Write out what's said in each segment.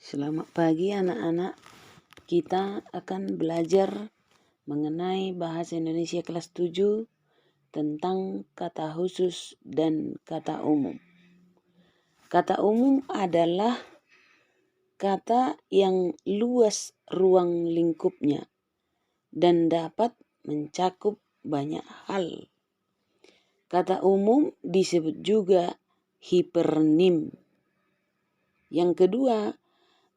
Selamat pagi anak-anak. Kita akan belajar mengenai bahasa Indonesia kelas 7 tentang kata khusus dan kata umum. Kata umum adalah kata yang luas ruang lingkupnya dan dapat mencakup banyak hal. Kata umum disebut juga hipernim. Yang kedua,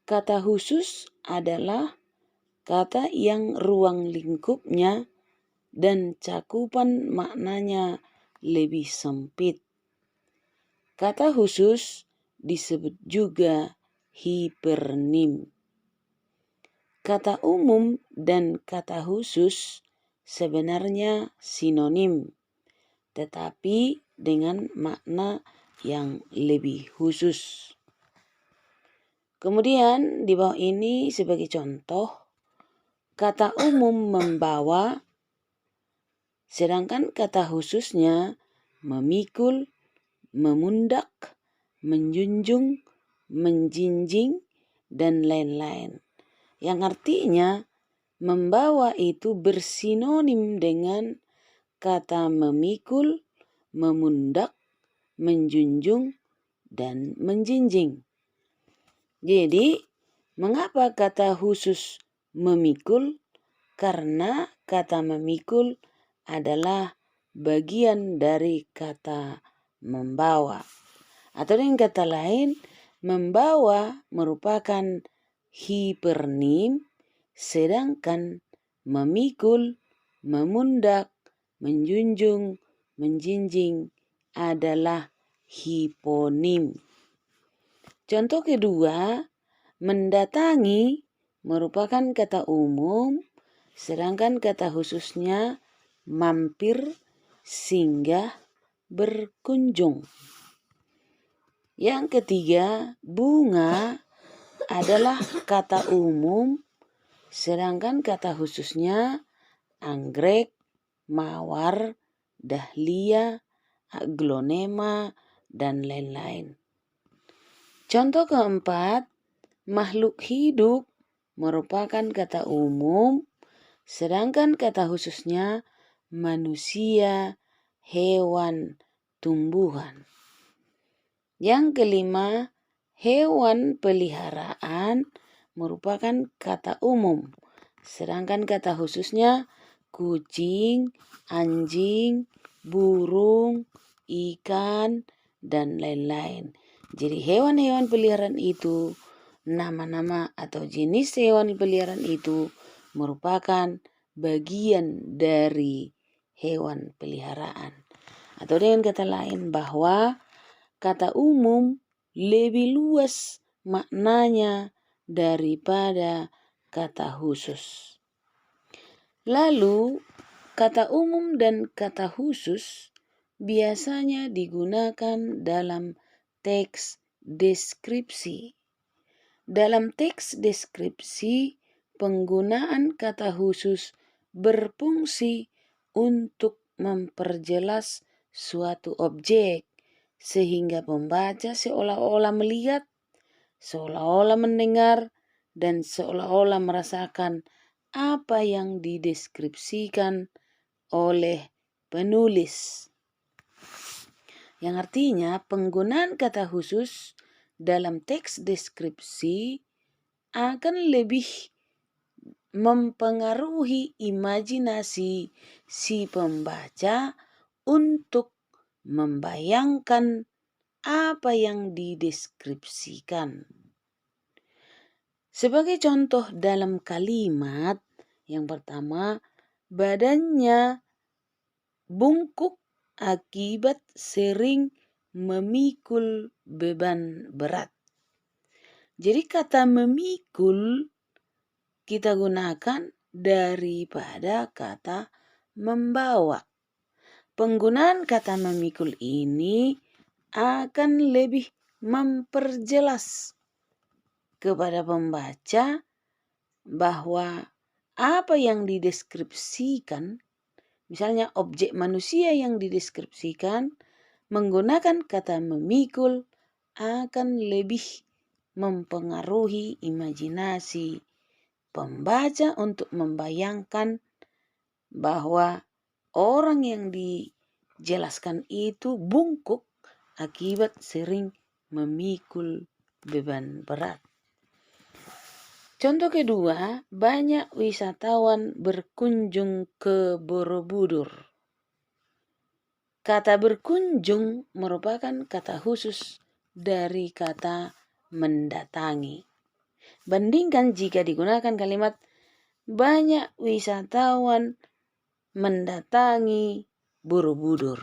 kata khusus adalah kata yang ruang lingkupnya dan cakupan maknanya lebih sempit. Kata khusus disebut juga hipernim. Kata umum dan kata khusus sebenarnya sinonim, tetapi dengan makna yang lebih khusus. Kemudian di bawah ini sebagai contoh, kata umum membawa, sedangkan kata khususnya memikul, memundak, menjunjung, menjinjing, dan lain-lain. Yang artinya membawa itu bersinonim dengan kata memikul, memundak, menjunjung, dan menjinjing. Jadi, mengapa kata khusus memikul? Karena kata memikul adalah bagian dari kata membawa. Atau dengan kata lain, membawa merupakan hipernim, sedangkan memikul, memundak, menjunjung, menjinjing adalah hiponim. Contoh kedua, mendatangi merupakan kata umum, sedangkan kata khususnya mampir, singgah, berkunjung. Yang ketiga, bunga adalah kata umum, sedangkan kata khususnya anggrek, mawar, dahlia, aglonema, dan lain-lain. Contoh keempat, makhluk hidup merupakan kata umum, sedangkan kata khususnya manusia, hewan, tumbuhan. Yang kelima, hewan peliharaan merupakan kata umum, sedangkan kata khususnya kucing, anjing, burung, ikan, dan lain-lain. Jadi hewan-hewan peliharaan itu, nama-nama atau jenis hewan peliharaan itu merupakan bagian dari hewan peliharaan. Atau dengan kata lain bahwa kata umum lebih luas maknanya daripada kata khusus. Lalu, kata umum dan kata khusus biasanya digunakan dalam teks deskripsi. Dalam teks deskripsi, penggunaan kata khusus berfungsi untuk memperjelas suatu objek, sehingga pembaca seolah-olah melihat, seolah-olah mendengar, dan seolah-olah merasakan apa yang dideskripsikan oleh penulis. Yang artinya penggunaan kata khusus dalam teks deskripsi akan lebih mempengaruhi imajinasi si pembaca untuk membayangkan apa yang dideskripsikan. Sebagai contoh dalam kalimat, yang pertama, badannya bungkuk akibat sering memikul beban berat. Jadi kata memikul kita gunakan daripada kata membawa. Penggunaan kata memikul ini akan lebih memperjelas kepada pembaca bahwa apa yang dideskripsikan, misalnya objek manusia yang dideskripsikan, menggunakan kata memikul akan lebih mempengaruhi imajinasi pembaca untuk membayangkan bahwa orang yang dijelaskan itu bungkuk akibat sering memikul beban berat. Contoh kedua, banyak wisatawan berkunjung ke Borobudur. Kata berkunjung merupakan kata khusus dari kata mendatangi. Bandingkan jika digunakan kalimat banyak wisatawan mendatangi Borobudur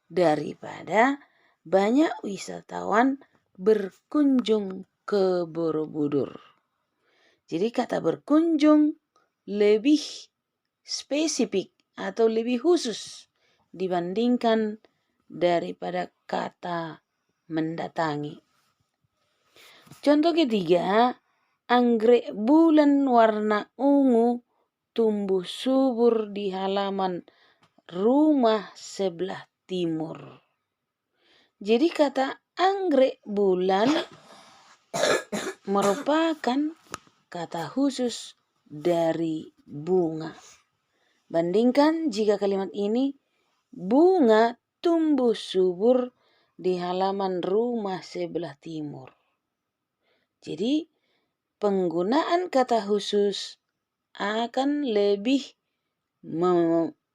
daripada banyak wisatawan berkunjung ke Borobudur. Jadi kata berkunjung lebih spesifik atau lebih khusus dibandingkan daripada kata mendatangi. Contoh ketiga, anggrek bulan warna ungu tumbuh subur di halaman rumah sebelah timur. Jadi kata anggrek bulan merupakan kata khusus dari bunga. Bandingkan jika kalimat ini bunga tumbuh subur di halaman rumah sebelah timur. Jadi penggunaan kata khusus akan lebih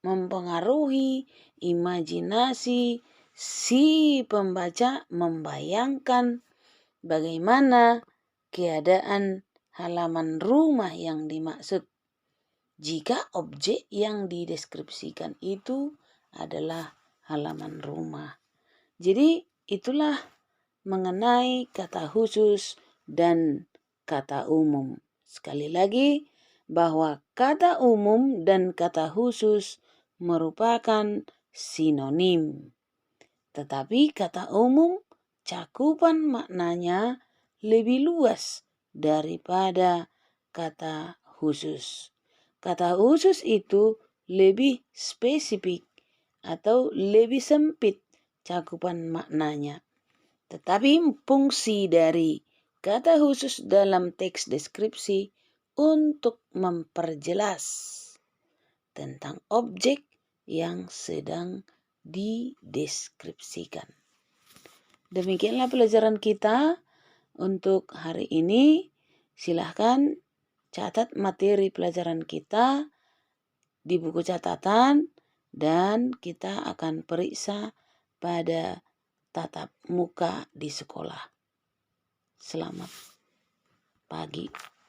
mempengaruhi imajinasi si pembaca membayangkan bagaimana keadaan halaman rumah yang dimaksud jika objek yang dideskripsikan itu adalah halaman rumah. Jadi itulah mengenai kata khusus dan kata umum. Sekali lagi, bahwa kata umum dan kata khusus merupakan sinonim. Tetapi kata umum cakupan maknanya lebih luas daripada kata khusus. Kata khusus itu lebih spesifik atau lebih sempit cakupan maknanya. Tetapi fungsi dari kata khusus dalam teks deskripsi untuk memperjelas tentang objek yang sedang dideskripsikan. Demikianlah pelajaran kita untuk hari ini. Silahkan catat materi pelajaran kita di buku catatan dan kita akan periksa pada tatap muka di sekolah. Selamat pagi.